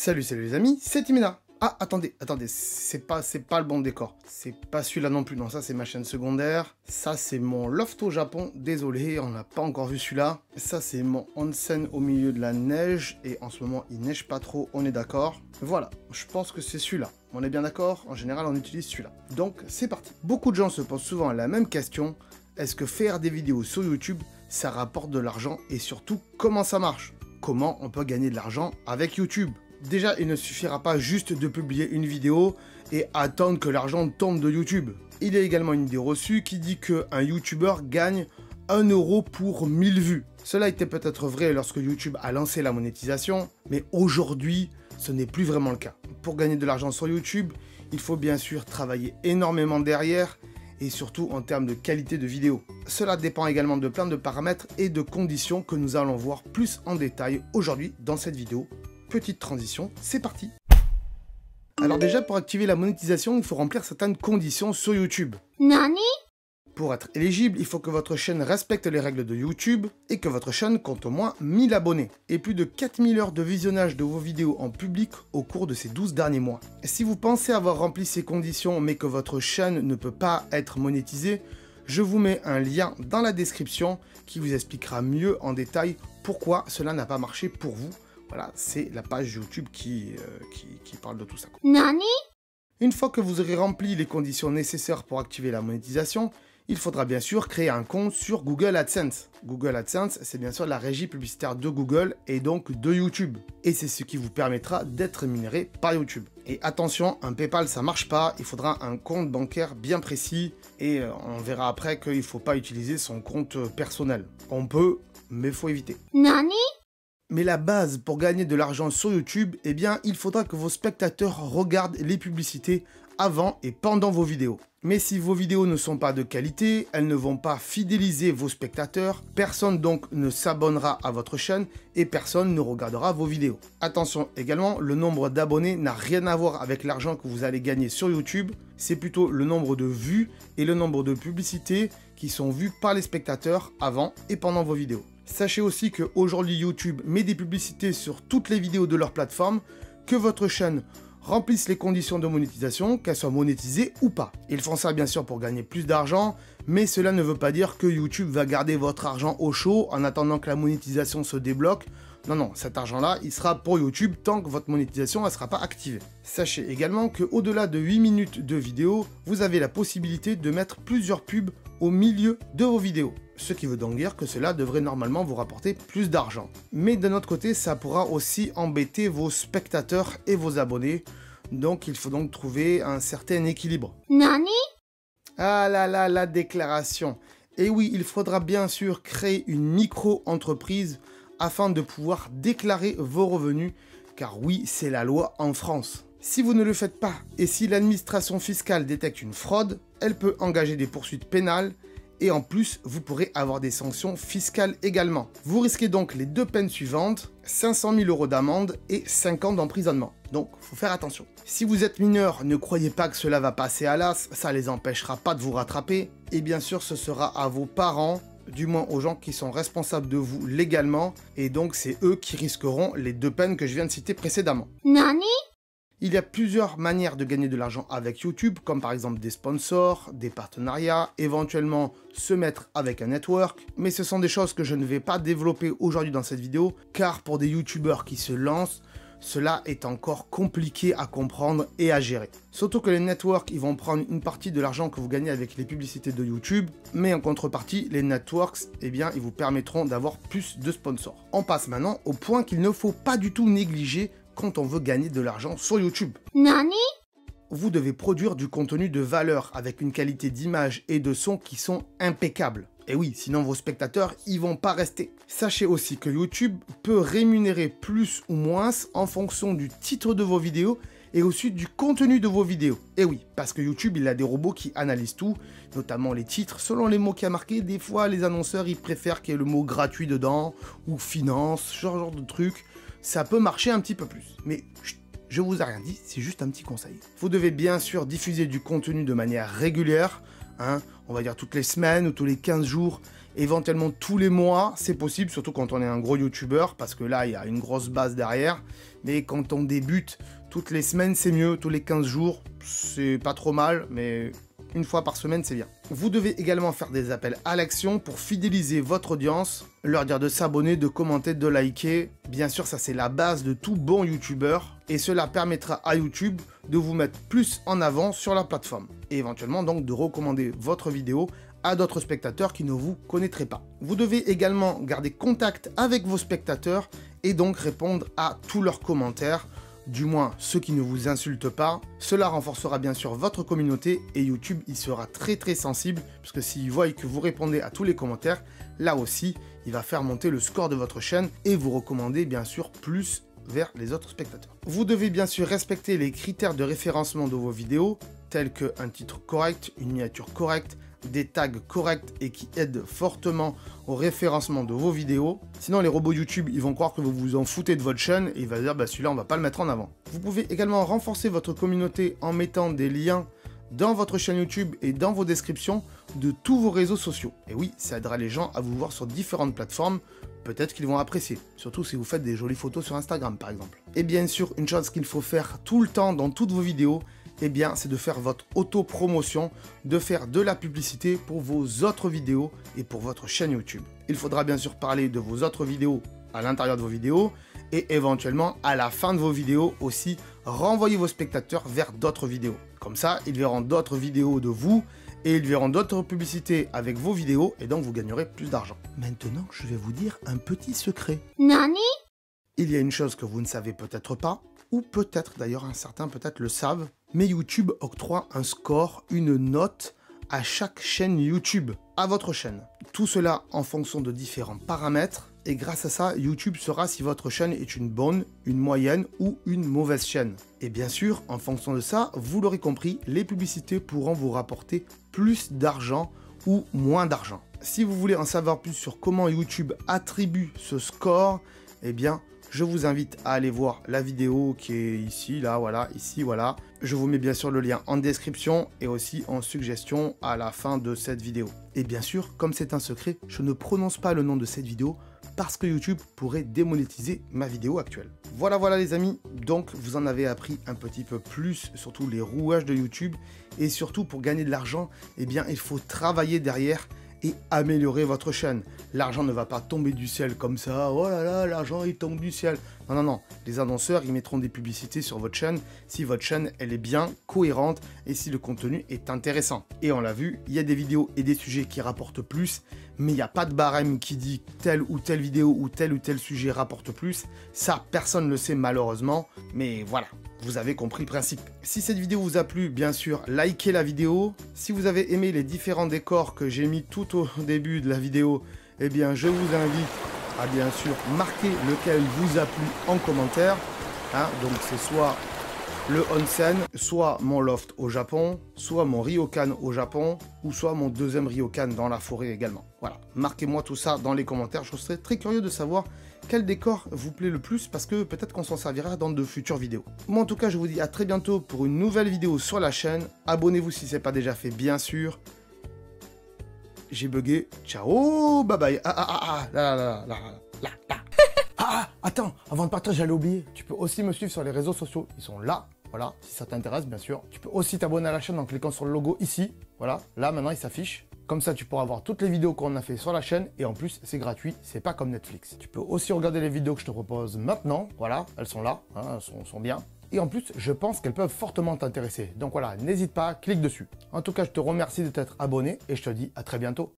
Salut les amis, c'est Timena. Ah, attendez, c'est pas le bon décor. C'est pas celui-là non plus, non, ça c'est ma chaîne secondaire. Ça c'est mon loft au Japon, désolé, on n'a pas encore vu celui-là. Ça c'est mon onsen au milieu de la neige, et en ce moment il neige pas trop, on est d'accord. Voilà, je pense que c'est celui-là. On est bien d'accord, en général on utilise celui-là. Donc c'est parti. Beaucoup de gens se posent souvent la même question, est-ce que faire des vidéos sur YouTube, ça rapporte de l'argent, et surtout, comment ça marche? Comment on peut gagner de l'argent avec YouTube? Déjà, il ne suffira pas juste de publier une vidéo et attendre que l'argent tombe de YouTube. Il y a également une idée reçue qui dit qu'un YouTuber gagne 1 euro pour 1000 vues. Cela était peut-être vrai lorsque YouTube a lancé la monétisation, mais aujourd'hui, ce n'est plus vraiment le cas. Pour gagner de l'argent sur YouTube, il faut bien sûr travailler énormément derrière, et surtout en termes de qualité de vidéo. Cela dépend également de plein de paramètres et de conditions que nous allons voir plus en détail aujourd'hui dans cette vidéo. Petite transition, c'est parti. Alors déjà, pour activer la monétisation, il faut remplir certaines conditions sur YouTube. Nani? Pour être éligible, il faut que votre chaîne respecte les règles de YouTube et que votre chaîne compte au moins 1000 abonnés et plus de 4000 heures de visionnage de vos vidéos en public au cours de ces 12 derniers mois. Si vous pensez avoir rempli ces conditions mais que votre chaîne ne peut pas être monétisée, je vous mets un lien dans la description qui vous expliquera mieux en détail pourquoi cela n'a pas marché pour vous. Voilà, c'est la page YouTube qui parle de tout ça. Nani? Une fois que vous aurez rempli les conditions nécessaires pour activer la monétisation, il faudra bien sûr créer un compte sur Google AdSense. Google AdSense, c'est bien sûr la régie publicitaire de Google et donc de YouTube. Et c'est ce qui vous permettra d'être rémunéré par YouTube. Et attention, un PayPal ça marche pas, il faudra un compte bancaire bien précis et on verra après qu'il ne faut pas utiliser son compte personnel. On peut, mais il faut éviter. Nani? Mais la base pour gagner de l'argent sur YouTube, eh bien, il faudra que vos spectateurs regardent les publicités avant et pendant vos vidéos. Mais si vos vidéos ne sont pas de qualité, elles ne vont pas fidéliser vos spectateurs, personne donc ne s'abonnera à votre chaîne et personne ne regardera vos vidéos. Attention également, le nombre d'abonnés n'a rien à voir avec l'argent que vous allez gagner sur YouTube, c'est plutôt le nombre de vues et le nombre de publicités qui sont vues par les spectateurs avant et pendant vos vidéos. Sachez aussi qu'aujourd'hui YouTube met des publicités sur toutes les vidéos de leur plateforme, que votre chaîne remplisse les conditions de monétisation, qu'elle soit monétisée ou pas. Ils font ça bien sûr pour gagner plus d'argent, mais cela ne veut pas dire que YouTube va garder votre argent au chaud en attendant que la monétisation se débloque. Non, cet argent-là, il sera pour YouTube tant que votre monétisation ne sera pas activée. Sachez également qu'au-delà de 8 minutes de vidéo, vous avez la possibilité de mettre plusieurs pubs au milieu de vos vidéos. Ce qui veut donc dire que cela devrait normalement vous rapporter plus d'argent. Mais d'un autre côté, ça pourra aussi embêter vos spectateurs et vos abonnés. Donc il faut donc trouver un certain équilibre. Nani? Ah là là, la déclaration. Et oui, il faudra bien sûr créer une micro-entreprise afin de pouvoir déclarer vos revenus, car oui, c'est la loi en France. Si vous ne le faites pas, et si l'administration fiscale détecte une fraude, elle peut engager des poursuites pénales, et en plus, vous pourrez avoir des sanctions fiscales également. Vous risquez donc les deux peines suivantes, 500 000 € d'amende et 5 ans d'emprisonnement. Donc, faut faire attention. Si vous êtes mineur, ne croyez pas que cela va passer à l'as, ça les empêchera pas de vous rattraper. Et bien sûr, ce sera à vos parents, du moins aux gens qui sont responsables de vous légalement, et donc c'est eux qui risqueront les deux peines que je viens de citer précédemment. Nani? Il y a plusieurs manières de gagner de l'argent avec YouTube, comme par exemple des sponsors, des partenariats, éventuellement se mettre avec un network, mais ce sont des choses que je ne vais pas développer aujourd'hui dans cette vidéo, car pour des YouTubeurs qui se lancent, cela est encore compliqué à comprendre et à gérer. Surtout que les networks, ils vont prendre une partie de l'argent que vous gagnez avec les publicités de YouTube, mais en contrepartie, les networks, eh bien, ils vous permettront d'avoir plus de sponsors. On passe maintenant au point qu'il ne faut pas du tout négliger quand on veut gagner de l'argent sur YouTube. Nani? Vous devez produire du contenu de valeur avec une qualité d'image et de son qui sont impeccables. Et oui, sinon vos spectateurs, ils vont pas rester. Sachez aussi que YouTube peut rémunérer plus ou moins en fonction du titre de vos vidéos et aussi du contenu de vos vidéos. Et oui, parce que YouTube, il a des robots qui analysent tout, notamment les titres. Selon les mots qu'il y a marqués, des fois, les annonceurs, ils préfèrent qu'il y ait le mot gratuit dedans, ou finance, ce genre de truc. Ça peut marcher un petit peu plus. Mais chut, je vous ai rien dit, c'est juste un petit conseil. Vous devez bien sûr diffuser du contenu de manière régulière, on va dire toutes les semaines ou tous les 15 jours, Éventuellement tous les mois, c'est possible, surtout quand on est un gros youtubeur, parce que là, il y a une grosse base derrière. Mais quand on débute, toutes les semaines, c'est mieux. Tous les 15 jours, c'est pas trop mal, mais une fois par semaine, c'est bien. Vous devez également faire des appels à l'action pour fidéliser votre audience, leur dire de s'abonner, de commenter, de liker. Bien sûr, ça c'est la base de tout bon youtubeur et cela permettra à YouTube de vous mettre plus en avant sur la plateforme et éventuellement donc de recommander votre vidéo à d'autres spectateurs qui ne vous connaîtraient pas. Vous devez également garder contact avec vos spectateurs et donc répondre à tous leurs commentaires, du moins ceux qui ne vous insultent pas. Cela renforcera bien sûr votre communauté et YouTube il sera très sensible puisque s'il voit que vous répondez à tous les commentaires, là aussi il va faire monter le score de votre chaîne et vous recommander bien sûr plus vers les autres spectateurs. Vous devez bien sûr respecter les critères de référencement de vos vidéos tels qu'un titre correct, une miniature correcte, des tags corrects et qui aident fortement au référencement de vos vidéos. Sinon les robots YouTube ils vont croire que vous vous en foutez de votre chaîne et ils vont dire bah celui-là on va pas le mettre en avant. Vous pouvez également renforcer votre communauté en mettant des liens dans votre chaîne YouTube et dans vos descriptions de tous vos réseaux sociaux. Et oui, ça aidera les gens à vous voir sur différentes plateformes, peut-être qu'ils vont apprécier, surtout si vous faites des jolies photos sur Instagram par exemple. Et bien sûr, une chose qu'il faut faire tout le temps dans toutes vos vidéos, eh bien, c'est de faire votre auto-promotion, de faire de la publicité pour vos autres vidéos et pour votre chaîne YouTube. Il faudra bien sûr parler de vos autres vidéos à l'intérieur de vos vidéos et éventuellement à la fin de vos vidéos aussi renvoyer vos spectateurs vers d'autres vidéos. Comme ça, ils verront d'autres vidéos de vous et ils verront d'autres publicités avec vos vidéos et donc vous gagnerez plus d'argent. Maintenant, je vais vous dire un petit secret. Nani? Il y a une chose que vous ne savez peut-être pas, ou peut-être d'ailleurs certains peut-être le savent, mais YouTube octroie un score, une note à chaque chaîne YouTube, à votre chaîne. Tout cela en fonction de différents paramètres et grâce à ça, YouTube saura si votre chaîne est une bonne, une moyenne ou une mauvaise chaîne. Et bien sûr, en fonction de ça, vous l'aurez compris, les publicités pourront vous rapporter plus d'argent ou moins d'argent. Si vous voulez en savoir plus sur comment YouTube attribue ce score, eh bien, je vous invite à aller voir la vidéo qui est ici, là, voilà, ici, voilà. Je vous mets bien sûr le lien en description et aussi en suggestion à la fin de cette vidéo. Et bien sûr, comme c'est un secret, je ne prononce pas le nom de cette vidéo parce que YouTube pourrait démonétiser ma vidéo actuelle. Voilà les amis, donc vous en avez appris un petit peu plus sur tous les rouages de YouTube et surtout pour gagner de l'argent, eh bien il faut travailler derrière et améliorer votre chaîne. L'argent ne va pas tomber du ciel comme ça, oh là là, l'argent il tombe du ciel. Non, les annonceurs ils mettront des publicités sur votre chaîne si votre chaîne elle est bien cohérente et si le contenu est intéressant. Et on l'a vu, il y a des vidéos et des sujets qui rapportent plus, mais il n'y a pas de barème qui dit telle ou telle vidéo ou tel sujet rapporte plus. Ça, personne ne le sait malheureusement, mais voilà. Vous avez compris le principe. Si cette vidéo vous a plu, bien sûr, likez la vidéo. Si vous avez aimé les différents décors que j'ai mis tout au début de la vidéo, eh bien, je vous invite à bien sûr marquer lequel vous a plu en commentaire. Donc c'est soit le onsen, soit mon loft au Japon, soit mon ryokan au Japon, ou soit mon deuxième ryokan dans la forêt également. Voilà, marquez-moi tout ça dans les commentaires, je serais très curieux de savoir quel décor vous plaît le plus, parce que peut-être qu'on s'en servira dans de futures vidéos. Moi en tout cas, je vous dis à très bientôt pour une nouvelle vidéo sur la chaîne. Abonnez-vous si ce n'est pas déjà fait, bien sûr. J'ai bugué. Ciao, bye bye. Attends, avant de partir, j'allais oublier. Tu peux aussi me suivre sur les réseaux sociaux. Ils sont là. Voilà, si ça t'intéresse, bien sûr. Tu peux aussi t'abonner à la chaîne en cliquant sur le logo ici. Voilà, là, maintenant, il s'affiche. Comme ça, tu pourras voir toutes les vidéos qu'on a fait sur la chaîne. Et en plus, c'est gratuit. C'est pas comme Netflix. Tu peux aussi regarder les vidéos que je te propose maintenant. Voilà, elles sont là. Elles sont bien. Et en plus, je pense qu'elles peuvent fortement t'intéresser. Donc voilà, n'hésite pas, clique dessus. En tout cas, je te remercie de t'être abonné et je te dis à très bientôt.